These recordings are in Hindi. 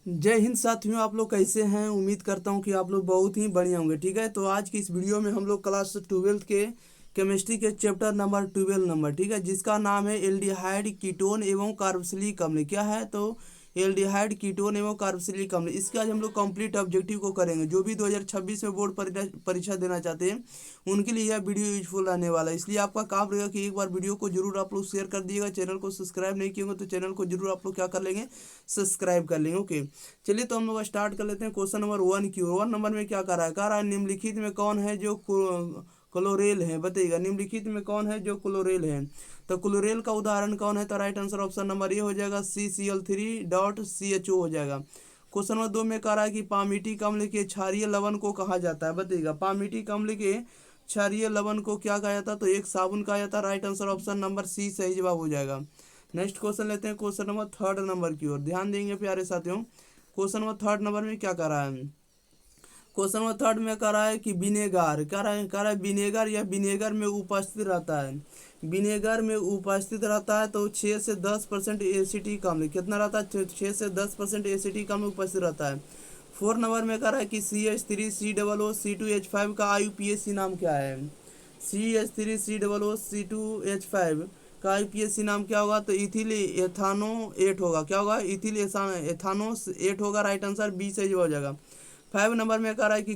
जय हिंद साथियों, आप लोग कैसे हैं। उम्मीद करता हूं कि आप लोग बहुत ही बढ़िया होंगे। ठीक है, तो आज की इस वीडियो में हम लोग क्लास 12 के केमिस्ट्री के चैप्टर नंबर 12 नंबर, ठीक है, जिसका नाम है एल्डिहाइड कीटोन एवं कार्बोक्सिलिक अम्ल। क्या है तो एल्डिहाइड कीटोन एवं कार्बोक्सिलिक अम्ल, इसके आज हम लोग कंप्लीट ऑब्जेक्टिव को करेंगे। जो भी 2026 में बोर्ड परीक्षा देना चाहते हैं उनके लिए यह वीडियो यूजफुल रहने वाला है। इसलिए आपका काम रहेगा कि एक बार वीडियो को जरूर आप लोग शेयर कर दिएगा। चैनल को सब्सक्राइब नहीं किए तो चैनल को जरूर आप लोग क्या कर लेंगे, सब्सक्राइब कर लेंगे। ओके, चलिए तो हम लोग स्टार्ट कर लेते हैं। क्वेश्चन नंबर 1 की ओर। 1 नंबर में क्या कह रहा है निम्नलिखित में कौन है जो क्लोरेल है, बताइएगा निम्नलिखित में कौन है जो क्लोरेल है। तो क्लोरेल का उदाहरण कौन है, तो right answer option number A हो जाएगा, CCl3.CHO हो जाएगा। क्वेश्चन नंबर 2 में कह रहा है कि पामीटिक अम्ल के क्षारीय लवण को कहा जाता है, बताइएगा पामीटिक अम्ल के क्षारीय लवण को क्या कहा जाता है, तो एक साबुन कहा जाता है। Right answer option number C सही जवाब हो जाएगा। नेक्स्ट क्वेश्चन लेते हैं क्वेश्चन नंबर 3 नंबर की ओर, ध्यान देंगे प्यारे साथियों। क्वेश्चन नंबर 3 नंबर में क्या कर रहा है, क्वेश्चन नंबर 3 में कह रहा है कि विनेगार कह रहा है विनेगर या विनेगर में उपस्थित रहता है। विनेगर में उपस्थित रहता है तो 6 से 10% एसिटिक अम्ल कितना रहता है, 6 से 10% एसिटिक अम्ल उपस्थित रहता है। 4 नंबर में कह रहा है कि CH3COO का IUPAC नाम क्या है। CH3COO का IUPAC नाम क्या होगा, तो इथिल एथानो 8 होगा। क्या होगा, इथिल एथानो 8 होगा। राइट आंसर बी सही हो जाएगा। 5 नंबर में कह रहा है कि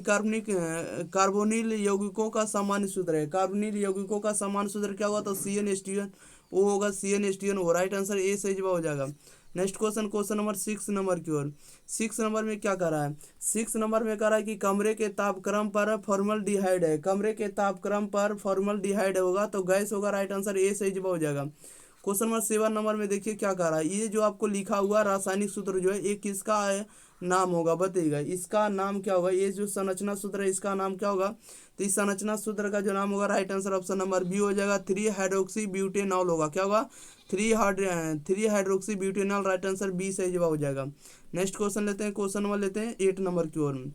कार्बोनिल यौगिकों का सामान्य सूत्र है। कार्बोनिल यौगिकों का सामान्य सूत्र क्या होगा, तो CnH2n ओ होगा, CnH2n। राइट आंसर ए सही जवाब हो जाएगा। Next question, question number 6 number की ओर। 6 नंबर में क्या कह रहा है, 6 नंबर में कह रहा है कि कमरे के तापक्रम पर फॉर्मलडिहाइड है। कमरे के तापक्रम पर फॉर्मलडिहाइड होगा तो गैस होगा। राइट आंसर ए सही जवाब हो जाएगा। क्वेश्चन नंबर 7 नंबर में देखिए क्या कह रहा है, ये जो आपको लिखा हुआ रासायनिक सूत्र जो है ये किसका है नाम होगा, बताइएगा इसका नाम क्या होगा। ये जो संरचना सूत्र है इसका नाम क्या होगा, तो इस संरचना सूत्र का जो नाम होगा right answer option number B हो जाएगा, 3 हाइड्रोक्सी ब्यूटेनॉल होगा। क्या होगा, 3 hydroxy butanol. Right answer B सही जवाब हो जाएगा। नेक्स्ट क्वेश्चन लेते हैं, क्वेश्चन नंबर लेते हैं 8 नंबर की ओर।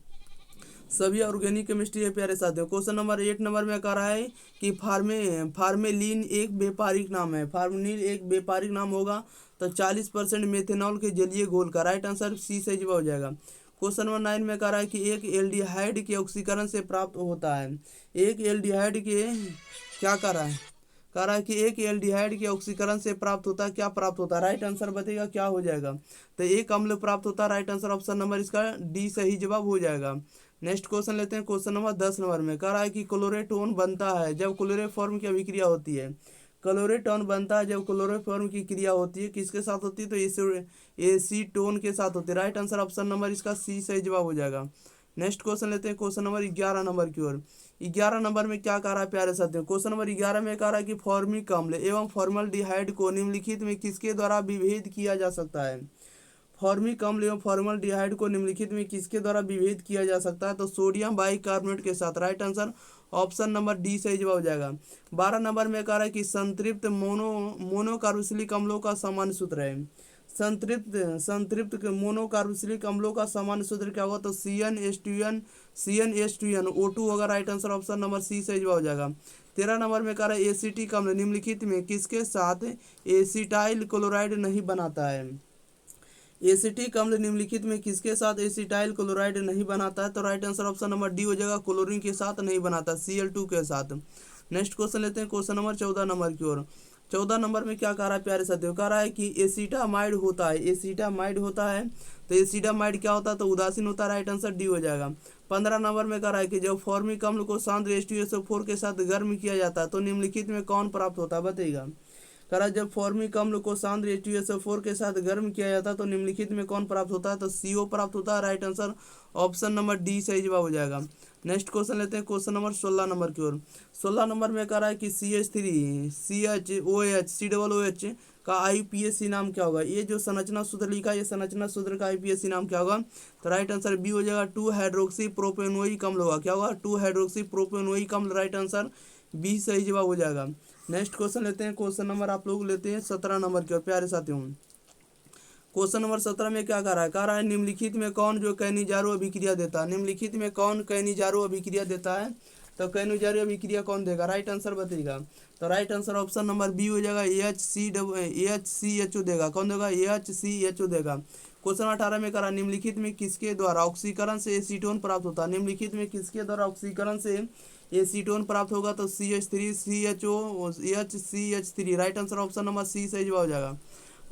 सभी ऑर्गेनिक केमिस्ट्री है प्यारे साथियों। क्वेश्चन नंबर 8 नंबर में कह रहा है कि फार्मेलिन एक व्यापारिक नाम है। फार्मेलिन एक व्यापारिक नाम होगा तो 40% मेथेनॉल के जलीय घोल का। राइट आंसर सी सही जवाब हो जाएगा। क्वेश्चन नंबर 9 में कह रहा है कि एक एल्डिहाइड के ऑक्सीकरण से प्राप्त होता है। एक एल्डिहाइड के क्या कह रहा है कि एक एल्डिहाइड के ऑक्सीकरण से प्राप्त होता है, क्या प्राप्त होता है। राइट आंसर बताइएगा क्या हो जाएगा, तो एक अम्ल प्राप्त होता है। राइट आंसर ऑप्शन नंबर इसका डी सही जवाब हो जाएगा। नेक्स्ट क्वेश्चन लेते हैं, क्वेश्चन नंबर 10 नंबर में कह रहा है कि क्लोरेटोन बनता है जब क्लोरोफॉर्म की अभिक्रिया होती है। क्लोरेटोन बनता है जब क्लोरोफॉर्म की क्रिया होती है, किसके साथ होती है, तो एसीटोन के साथ होती है। राइट आंसर ऑप्शन नंबर इसका सी सही जवाब हो जाएगा। नेक्स्ट क्वेश्चन लेते हैं क्वेश्चन नंबर 11 नंबर की ओर। 11 नंबर में क्या कह रहा है प्यारे साथियों, क्वेश्चन नंबर 11 में कह रहा है कि फॉर्मिक अम्ल एवं फॉर्मलडिहाइड को निम्नलिखित में किसके द्वारा विभेद किया जा सकता है। फॉर्मिक अम्ल एवं फॉर्मलडिहाइड को निम्नलिखित में किसके द्वारा विभेद किया जा सकता है, तो सोडियम बाइकार्बोनेट के साथ। Right answer option number D सही जवाब हो जाएगा। 12 नंबर में कह रहा है कि संतृप्त मोनोकार्बोक्सिलिक अम्लों का सामान्य सूत्र है। संतृप्त मोनोकार्बोक्सिलिक अम्लों का सामान्य सूत्र क्या होगा, तो CnH2n O2 होगा। Right answer option number C सही जवाब हो जाएगा। 13 नंबर में कह रहा है एसिटिक अम्ल निम्नलिखित में किसके साथ एसिटाइल क्लोराइड नहीं बनाता है। एसिटिक अम्ल निम्नलिखित में किसके साथ एसिटाइल क्लोराइड नहीं बनाता है, तो right answer option number D हो जाएगा, क्लोरीन के साथ नहीं बनाता, Cl2 के साथ। नेक्स्ट क्वेश्चन लेते हैं, क्वेश्चन नंबर 14 नंबर की ओर। 14 नंबर में क्या कह रहा है प्यारे साथियों, कह रहा है कि एसिटामाइड होता है। एसिटामाइड होता है तो एसिटामाइड क्या होता है, तो उदासीन होता है। राइट आंसर डी हो जाएगा। 15 नंबर में कह रहा है कि जब फॉर्मिक अम्ल को सांद्र H2SO4 के साथ गर्म किया जाता है तो निम्नलिखित में कौन प्राप्त होता है, बताइएगा। कह रहा है जब फॉर्मिक अम्ल को सांद्र H2SO4 के साथ गर्म किया जाता है तो निम्नलिखित में कौन प्राप्त होता है, तो CO प्राप्त होता है। Right answer option number D सही जवाब हो जाएगा। नेक्स्ट क्वेश्चन लेते हैं, क्वेश्चन नंबर 16 नंबर की ओर। 16 नंबर में कह रहा है कि CH3CHOOH का IUPAC नाम क्या होगा। ये जो संरचना सूत्र लिखा है ये संरचना सूत्र का IUPAC नाम क्या होगा, तो राइट आंसर बी हो जाएगा, 2 हाइड्रोक्सी प्रोपेनोइक अम्ल होगा। क्या होगा, 2 हाइड्रोक्सी प्रोपेनोइक अम्ल। राइट आंसर बी सही जवाब हो जाएगा। नेक्स्ट क्वेश्चन लेते हैं, क्वेश्चन नंबर आप लोग लेते हैं 17 नंबर के, और प्यारे साथियों क्वेश्चन नंबर 17 में क्या कह रहा है निम्नलिखित में कौन जो कैनिजारो अभिक्रिया देता है। निम्नलिखित में कौन कैनिजारो अभिक्रिया देता है, तो कैनिजारो अभिक्रिया कौन देगा। राइट आंसर बताइएगा, तो right answer option number B हो जाएगा, AHCHO देगा। कौन देगा, AHCHO देगा। क्वेश्चन 18 में करा निम्नलिखित में किसके द्वारा ऑक्सीकरण से एसीटोन प्राप्त होता है। निम्नलिखित में किसके द्वारा ऑक्सीकरण से एसीटोन प्राप्त होगा तो CH3 CHO HCH3 right answer option number C सही जवाब हो जाएगा।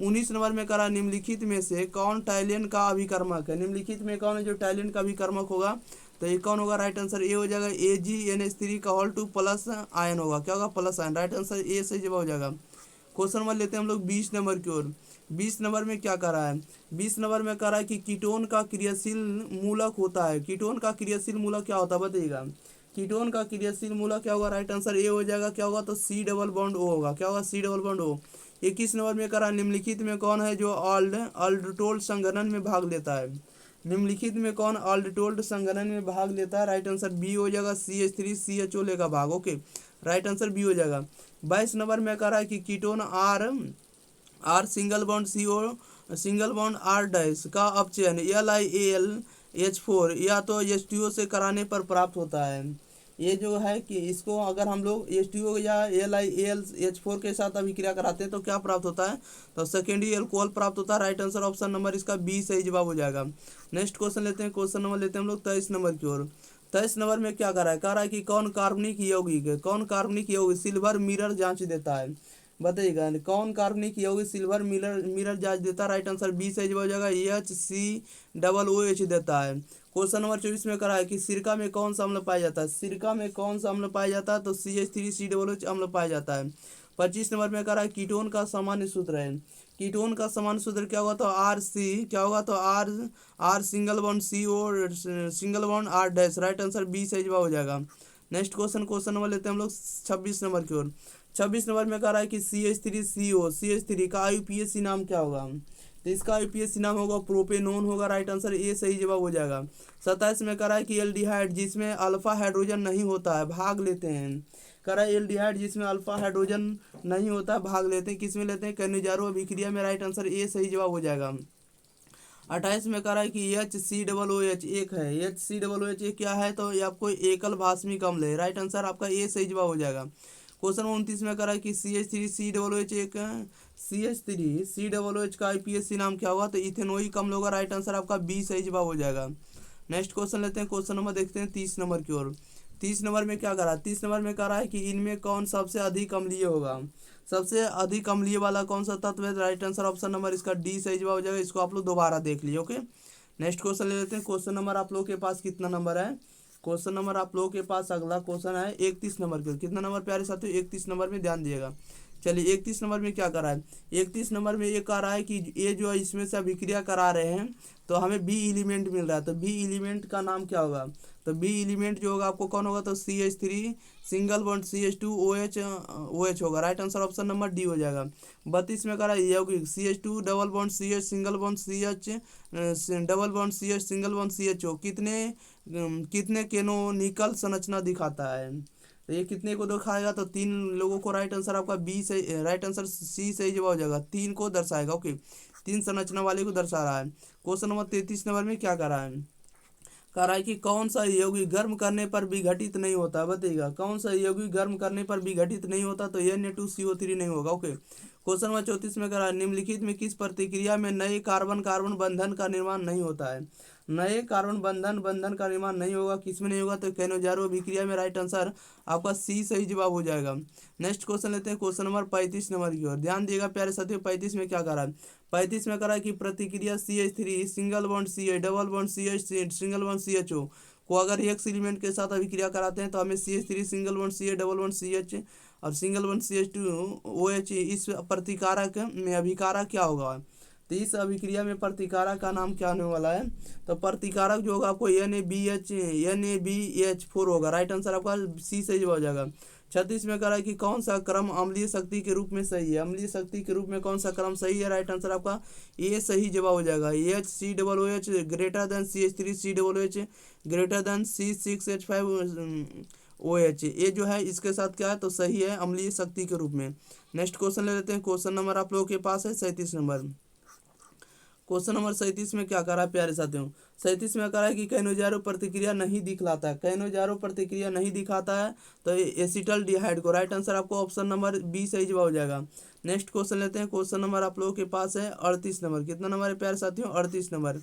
19 नंबर में करा निम्नलिखित में से कौन टाइलियन का अभिकर्मक है। निम्नलिखित में कौन है जो टाइलियन का अभिकर्मक होगा तो ये कौन होगा, राइट आंसर ए हो जाएगा AgNH3 का होल टू प्लस आयन होगा, क्या होगा plus ion, right answer A सही जवाब हो जाएगा। क्वेश्चन नंबर लेते हैं हम लोग 20 नंबर की ओर। 20 नंबर में क्या करा है, 20 नंबर में करा है कि कीटोन का क्रियाशील मूलक होता है। कीटोन का क्रियाशील मूलक क्या होता है बताइएगा। कीटोन का क्रियाशील मूलक क्या होगा, राइट आंसर ए हो जाएगा, क्या होगा तो C डबल बॉन्ड O होगा, क्या होगा C double bond O। 21 number में करा निम्नलिखित में कौन है जो ऑल्डटोल संघनन में भाग लेता है। निम्नलिखित में कौन ऑल्डटोल्ड संघनन में भाग लेता है, राइट आंसर बी हो जाएगा CH3 CHO लेगा भाग, ओके राइट आंसर बी हो जाएगा। 22 नंबर में कह रहा है कि ketone R single bond CO single bond R dash का अपचयन LiAlH4 या तो H2O से कराने पर प्राप्त होता है। ये जो है कि इसको अगर हम लोग H2O या LiAlH4 के साथ अभिक्रिया कराते हैं तो क्या प्राप्त होता है, तो सेकेंडरी अल्कोहल प्राप्त होता है, राइट आंसर ऑप्शन नंबर इसका बी सही जवाब हो जाएगा। नेक्स्ट क्वेश्चन लेते हैं, क्वेश्चन नंबर लेते हैं हम लोग 23 नंबर की ओर। 23 नंबर में क्या कह रहा है कि कौन कार्बनिक यौगिक सिल्वर मिरर जांच देता है, बताइएगा कौन कार्बनिक यौगिक सिल्वर मिरर जांच देता है, राइट आंसर बी सही जवाब हो जाएगा HCOOH देता है। क्वेश्चन नंबर 24 में करा है कि सिरका में कौन सा अम्ल पाया जाता है। सिरका में कौन सा अम्ल पाया जाता है तो CH3COOH अम्ल पाया जाता है। 25 नंबर में करा है कीटोन का सामान्य सूत्र है। कीटोन का सामान्य सूत्र क्या होगा तो RC, क्या होगा तो R single bond CO single bond R dash, right answer B सही जवाब हो जाएगा। नेक्स्ट क्वेश्चन नंबर लेते हैं हम लोग 26 नंबर की ओर। 26 नंबर में कह रहा है कि CH3 का IUPAC नाम क्या होगा, तो इसका IUPAC नाम होगा प्रोपेनोन होगा, राइट आंसर ए सही जवाब हो जाएगा। 27 में कह रहा है कि एल्डिहाइड जिसमें अल्फा हाइड्रोजन नहीं होता है भाग लेते हैं, कह रहा है एल्डिहाइड जिसमें अल्फा हाइड्रोजन नहीं होता है भाग लेते हैं, किसमें लेते हैं कैनिजारो अभिक्रिया में, राइट आंसर ए सही जवाब हो जाएगा। 28 में कह रहा है कि HCOOH एक है, HCOOH एक क्या है तो ये आपको एकल भास्मिक अम्ल है, राइट आंसर आपका ए सही जवाब हो जाएगा। क्वेश्चन 29 में कह रहा है कि CH3COOH एक CH3COOH का IUPAC नाम क्या होगा तो इथेनोइक अम्ल होगा, राइट आंसर आपका बी सही जवाब हो जाएगा। नेक्स्ट क्वेश्चन लेते हैं, क्वेश्चन नंबर देखते हैं 30 नंबर की ओर। 30 नंबर में क्या कह रहा है, 30 नंबर में कह रहा है कि इनमें कौन सबसे अधिक अम्लीय होगा, सबसे अधिक अम्लीय वाला कौन सा तत्व है, राइट आंसर ऑप्शन नंबर इसका डी सही जवाब हो जाएगा। इसको आप लोग दोबारा देख लीजिए, ओके। नेक्स्ट क्वेश्चन ले लेते हैं। क्वेश्चन नंबर आप लोग के पास कितना नंबर है, क्वेश्चन नंबर आप लोगों के पास अगला क्वेश्चन है 31 नंबर के। कितना नंबर प्यारे साथियों, 31 नंबर में ध्यान दिएगा। चलिए 31 नंबर में क्या करा है, 31 नंबर में ये कह रहा है कि ये जो इसमें से अभिक्रिया करा रहे हैं तो हमें बी एलिमेंट मिल रहा है, तो बी एलिमेंट का नाम क्या होगा, तो बी एलिमेंट जो होगा आपको कौन होगा तो CH3 सिंगल बॉन्ड CH2OH होगा, right answer option number D हो जाएगा। 32 में कह रहा है यौगिक CH2 double bond CH single bond CH double bond CH single bond CHO कितने कैनोनिकल संरचना दिखाता है, तो ये कितने को दिखाएगा तो 3 लोगों को, राइट आंसर आपका बी सही, राइट आंसर सी सही जवाब हो जाएगा, 3 को दर्शाएगा, ओके 3 संरचना वाले को दर्शा रहा है। क्वेश्चन नंबर 33 नंबर में क्या कर रहा है, कह रहा है कि कौन सा यौगिक गर्म करने पर विघटित नहीं होता, बताइएगा कौन सा यौगिक गर्म करने पर विघटित नहीं होता तो Na2CO3 नहीं होगा, ओके। क्वेश्चन नंबर 34 में कह रहा है निम्नलिखित में किस प्रतिक्रिया में नए कार्बन कार्बन बंधन का निर्माण नहीं होता है, नए कार्बन बंधन का निर्माण नहीं होगा, किसमें नहीं होगा तो कैनोजारो अभिक्रिया में, राइट आंसर आपका सी सही जवाब हो जाएगा। नेक्स्ट क्वेश्चन लेते हैं, क्वेश्चन नंबर 35 नंबर की ओर। ध्यान दिएगा प्यारे साथियों, 35 में क्या कर रहा है, 35 में कह रहा है कि प्रतिक्रिया CH3 single bond CH double bond CH single bond CHO को अगर एक्स एलिमेंट के साथ अभिक्रिया कराते हैं तो हमें CH3 single bond CH double bond CH और सिंगल बॉन्ड CH2OH इस प्रतिकारक में अभिकारक क्या होगा, तो इस अभिक्रिया में प्रतिकारक का नाम क्या होने वाला है, तो प्रतिकारक जो होगा आपको NaBH4 होगा, राइट आंसर आपका सी सही जवाब हो जाएगा। 36 में कह रहा है कि कौन सा क्रम अम्लीय शक्ति के रूप में सही है, अम्लीय शक्ति के रूप में कौन सा क्रम सही है, राइट आंसर आपका ए सही जवाब हो जाएगा। HCOOH greater than CH3COOH greater than C6H5OH ये जो है इसके साथ क्या है तो सही है अम्लीय शक्ति के रूप में। नेक्स्ट क्वेश्चन ले लेते हैं, क्वेश्चन नंबर आप लोगों के पास है 37 नंबर। क्वेश्चन नंबर 37 में क्या करा है प्यारे साथियों, 37 में करा है कि कैनोजारो प्रतिक्रिया नहीं दिखलाता है, कैनोजारो प्रतिक्रिया नहीं दिखाता है तो एसिटल डिहाइड को, राइट आंसर आपको ऑप्शन नंबर बी सही जवाब हो जाएगा। नेक्स्ट क्वेश्चन लेते हैं, क्वेश्चन नंबर आप लोगों के पास है 38 नंबर, कितना नंबर है प्यारे साथियों 38 नंबर।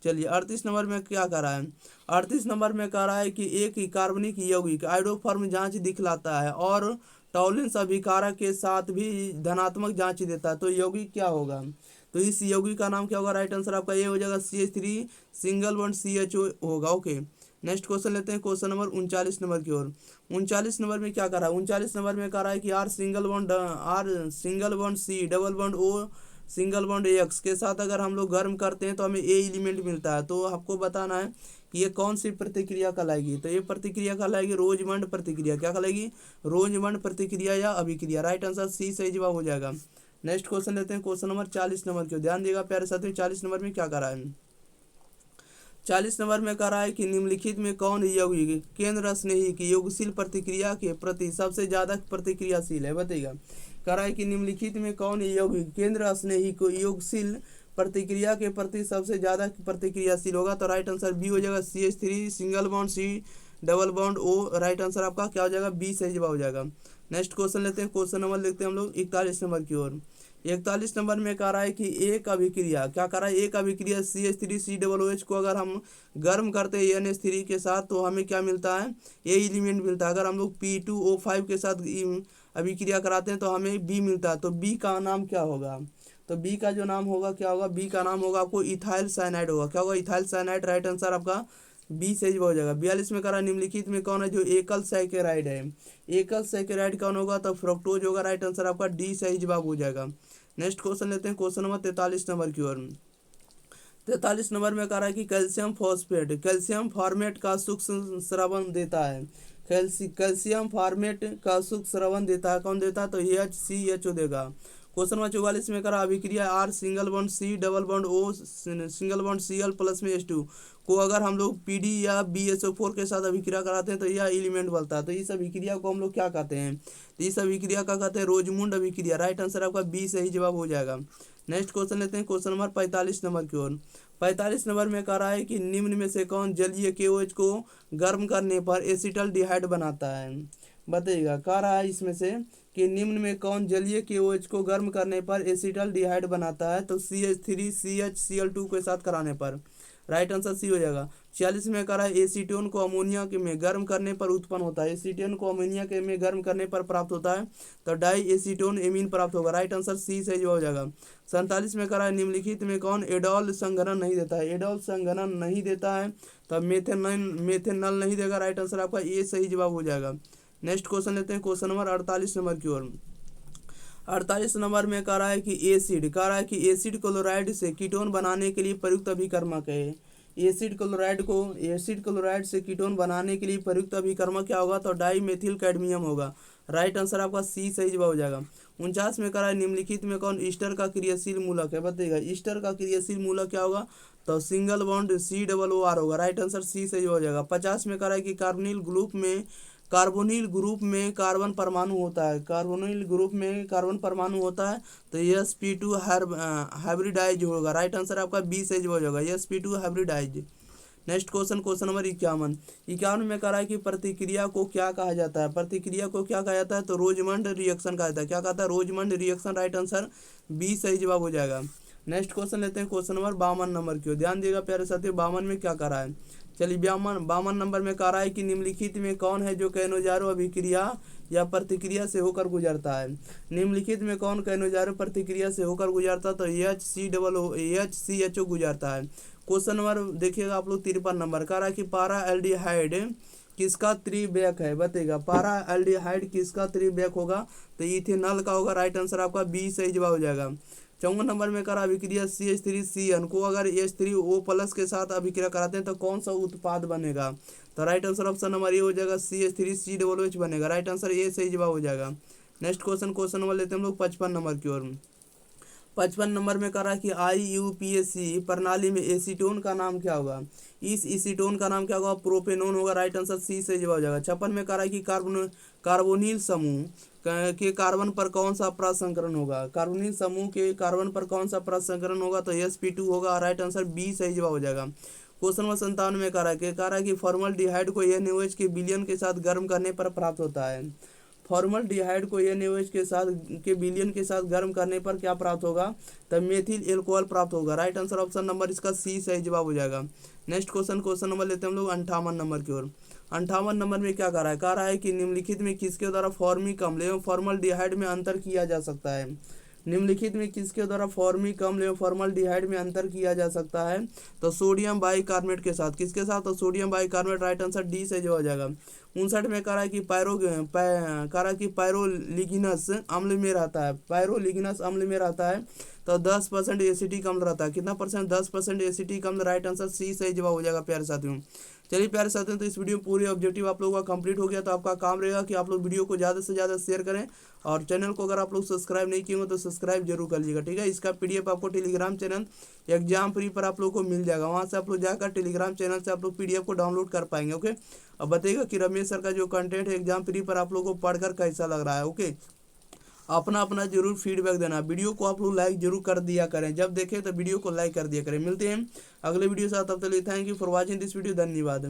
चलिए 38 नंबर में क्या कह रहा है, 38 नंबर में कह रहा है कि एक ही कार्बनिक यौगिक आयोडोफॉर्म जांच दिखलाता है और टॉलिन्स अभिकारक के साथ भी धनात्मक जांच देता है, तो यौगिक क्या होगा, तो इस यौगिक का नाम क्या होगा, राइट आंसर आपका ये हो जाएगा CH3 सिंगल बॉन्ड CHO होगा। ओके नेक्स्ट क्वेश्चन लेते हैं, क्वेश्चन नंबर 39 नंबर की ओर। 39 नंबर में क्या कर रहा है, 39 नंबर में कह रहा है कि R single bond C double bond O single bond X के साथ अगर हम लोग गर्म करते हैं तो हमें A एलिमेंट मिलता है, तो आपको बताना है कि ये कौन सी प्रतिक्रिया कहलाएगी, तो ये प्रतिक्रिया कहलाएगी रोजमंड प्रतिक्रिया, क्या कहलाएगी रोजमंड प्रतिक्रिया या अभिक्रिया, राइट आंसर सी सही जवाब हो जाएगा। नेक्स्ट क्वेश्चन लेते हैं, क्वेश्चन नंबर 40 नंबर की, ध्यान देगा प्यारे साथियों 40 नंबर में क्या कर रहा है, 40 नंबर में कह रहा है कि निम्नलिखित में कौन यौगिक केंद्र स्नेही की योगशील प्रतिक्रिया के प्रति सबसे ज्यादा प्रतिक्रियाशील है, बताइएगा। कह रहा है कि निम्नलिखित में कौन यौगिक केंद्र स्नेही को योगशील प्रतिक्रिया के प्रति सबसे ज्यादा प्रतिक्रियाशील होगा, तो राइट आंसर बी हो जाएगा CH3 single bond C double bond O, right answer आपका क्या हो जाएगा बी सही जवाब हो जाएगा। नेक्स्ट क्वेश्चन लेते हैं, क्वेश्चन नंबर लिखते हैं हम लोग 41 नंबर की ओर। 41 नंबर में कह रहा है कि एक अभिक्रिया, क्या कह रहा है एक अभिक्रिया CH3COOH को अगर हम गर्म करते हैं NH3 के साथ तो हमें क्या मिलता है ए एलिमेंट मिलता है, अगर हम लोग P2O5 के साथ अभिक्रिया कराते हैं तो हमें बी मिलता है, तो बी का नाम क्या होगा, तो बी का जो नाम होगा क्या होगा, बी का नाम होगा आपको इथाइल साइनाइड होगा, क्या होगा इथाइल साइनाइड, राइट आंसर आपका बी सही जवाब हो जाएगा। 42 में करा निम्नलिखित में कौन है जो एकल सैकेराइड है, एकल सैकेराइड कौन होगा, तो फ्रक्टोज होगा, राइट आंसर आपका डी सही जवाब हो जाएगा। नेक्स्ट क्वेश्चन लेते हैं, क्वेश्चन नंबर 43 नंबर की ओर। 43 नंबर में कह रहा है कि कैल्शियम फॉस्फेट कैल्शियम फॉर्मेट का सूक्ष्म स्रवण देता है, कैल्शियम फॉर्मेट का सूक्ष्म स्रवण देता है, कौन देता है, तो HCHO देगा। क्वेश्चन नंबर 44 में करा अभिक्रिया R single bond C double bond O single bond Cl plus में H2 को अगर हम लोग PD या BSO4 के साथ अभिक्रिया कराते हैं तो यह एलिमेंट बनता है, तो इस अभिक्रिया को हम लोग क्या कहते हैं, तो इस अभिक्रिया का कहते हैं रोजमुंड अभिक्रिया, राइट आंसर आपका बी सही जवाब हो जाएगा। नेक्स्ट क्वेश्चन लेते हैं, क्वेश्चन नंबर 45 नंबर की ओर। 45 नंबर में कह रहा है कि निम्न में से कौन जलीय KOH को गर्म करने पर एसिटल डिहाइड बनाता है, बताइएगा। कह रहा है इसमें से कि निम्न में कौन जलीय KOH को गर्म करने पर एसिटल डिहाइड बनाता है, तो CH3CHCl2 के साथ कराने पर, राइट आंसर सी हो जाएगा। 46 में कह रहा है एसीटोन को अमोनिया के में गर्म करने पर उत्पन्न होता है, एसीटोन को अमोनिया के में गर्म करने पर प्राप्त होता है, तो डाई एसीटोन एमीन प्राप्त होगा, राइट आंसर सी सही जवाब हो जाएगा। 47 में कह रहा है निम्नलिखित में कौन एडॉल संघनन नहीं देता है, एडॉल संघनन नहीं देता है तो मेथेनल नहीं देगा, राइट आंसर आपका ए सही जवाब हो जाएगा। नेक्स्ट क्वेश्चन लेते हैं, क्वेश्चन नंबर 48 नंबर की ओर। 48 नंबर में कह रहा है कि एसिड क्लोराइड से कीटोन बनाने के लिए प्रयुक्त अभिकर्मक है, एसिड क्लोराइड से कीटोन बनाने के लिए प्रयुक्त अभिकर्मक क्या होगा, तो डाई मेथिल कैडमियम होगा, राइट आंसर आपका सी सही जवाब हो जाएगा। 49 में कह रहा है निम्नलिखित में कौन ईस्टर का क्रियाशील मूलक है, बताइएगा ईस्टर का क्रियाशील मूलक क्या होगा, तो सिंगल बॉन्ड COOR होगा, राइट आंसर सी सही हो जाएगा। 50 में कह रहा है कि कार्बोनिल ग्रुप में कार्बन परमाणु होता है, कार्बोनिल ग्रुप में कार्बन परमाणु होता है तो sp2 हाइब्रिडाइज होगा, राइट आंसर आपका बी सही हो जाएगा, sp2 hybridise. Next question number 51 में कह रहा है कि प्रतिक्रिया को क्या कहा जाता है, प्रतिक्रिया को क्या कहा जाता है, तो रोजमंड रिएक्शन कहा जाता है, क्या कहता है रोजमंड रिएक्शन, राइट आंसर बी सही जवाब हो जाएगा। नेक्स्ट क्वेश्चन लेते हैं, क्वेश्चन नंबर 52 नंबर की, ध्यान देगा प्यारे साथियों 52 में क्या कह रहा है। चलिए 52 नंबर में कह रहा है कि निम्नलिखित में कौन है जो कैनोजारो अभिक्रिया या प्रतिक्रिया से होकर गुजरता है, निम्नलिखित में कौन कैनोजारो प्रतिक्रिया से होकर गुजरता है, तो HCHO गुजरता है। क्वेश्चन नंबर देखिएगा आप लोग 53 नंबर कह रहा है कि पारा एल्डिहाइड किसका त्रिब्यक है, बताइएगा पारा एल्डिहाइड किसका त्रिब्यक होगा, तो इथेनॉल का होगा, राइट आंसर आपका बी सही जवाब हो जाएगा। 54 नंबर में करा अभिक्रिया CH3CN को अगर H3O+ के साथ अभिक्रिया कराते हैं तो कौन सा उत्पाद बनेगा, तो right answer option number A हो जाएगा CH3COOH बनेगा, राइट आंसर ए सही जवाब हो जाएगा। नेक्स्ट क्वेश्चन नंबर लेते हैं हम लोग 55 नंबर की ओर। 55 नंबर में कह रहा है कि IUPAC प्रणाली में एसीटोन का नाम क्या होगा, इस एसीटोन का नाम क्या होगा, प्रोपेनोन होगा, राइट आंसर सी से जवाब हो जाएगा। 56 में कह रहा है कि कार्बोनिल समूह के कार्बन पर कौन सा प्रसंकरण होगा, कार्बनिक समूह के कार्बन पर कौन सा प्रसंकरण होगा, तो sp2 होगा। राइट आंसर बी सही जवाब हो जाएगा। क्वेश्चन नंबर 57 में कह रहा है कि फॉर्मलडिहाइड को NaOH के विलयन के साथ गर्म करने पर प्राप्त होता है। फॉर्मलडिहाइड को NaOH के विलयन के साथ गर्म करने पर क्या प्राप्त होगा, तब मेथिल एल्कोहल प्राप्त होगा। राइट आंसर ऑप्शन नंबर इसका सी सही जवाब हो जाएगा। नेक्स्ट क्वेश्चन नंबर लेते हैं हम लोग 58 नंबर की ओर। 58 नंबर में क्या कह रहा है कि निम्नलिखित में किसके द्वारा फॉर्मिक अम्ल एवं फॉर्मलडिहाइड में अंतर किया जा सकता है। निम्नलिखित में किसके द्वारा फॉर्मिक अम्ल एवं फॉर्मलडिहाइड में अंतर किया जा सकता है, तो सोडियम बाइकार्बोनेट के साथ। किसके साथ, तो sodium bicarbonate. Right answer D से जो हो जाएगा। 59 में कह रहा है कि पायरोलिग्नस अम्ल में रहता है, पायरोलिग्नस अम्ल में रहता है तो 10% एसिटिक अम्ल रहता है। कितना परसेंट, 10% एसिटिक अम्ल। राइट आंसर सी सही जवाब हो जाएगा प्यारे साथियों। चलिए प्यारे साथियों, तो इस वीडियो में पूरे ऑब्जेक्टिव आप लोगों का कंप्लीट हो गया। तो आपका काम रहेगा कि आप लोग वीडियो को ज़्यादा से ज़्यादा शेयर करें और चैनल को अगर आप लोग सब्सक्राइब नहीं किए हो तो सब्सक्राइब जरूर कर लीजिएगा, ठीक है। इसका PDF आपको टेलीग्राम चैनल एग्जाम फ्री पर आप लोग को मिल जाएगा। वहाँ से आप लोग जाकर टेलीग्राम चैनल से आप लोग PDF को डाउनलोड कर पाएंगे। ओके, अब बताइएगा कि रमेश सर का जो कंटेंट है एग्जाम फ्री पर आप लोग को पढ़कर कैसा लग रहा है। ओके, अपना अपना जरूर फीडबैक देना। वीडियो को आप लोग लाइक जरूर कर दिया करें, जब देखें तो वीडियो को लाइक कर दिया करें। मिलते हैं अगले वीडियो के साथ, तब तक thank you for watching this video. धन्यवाद।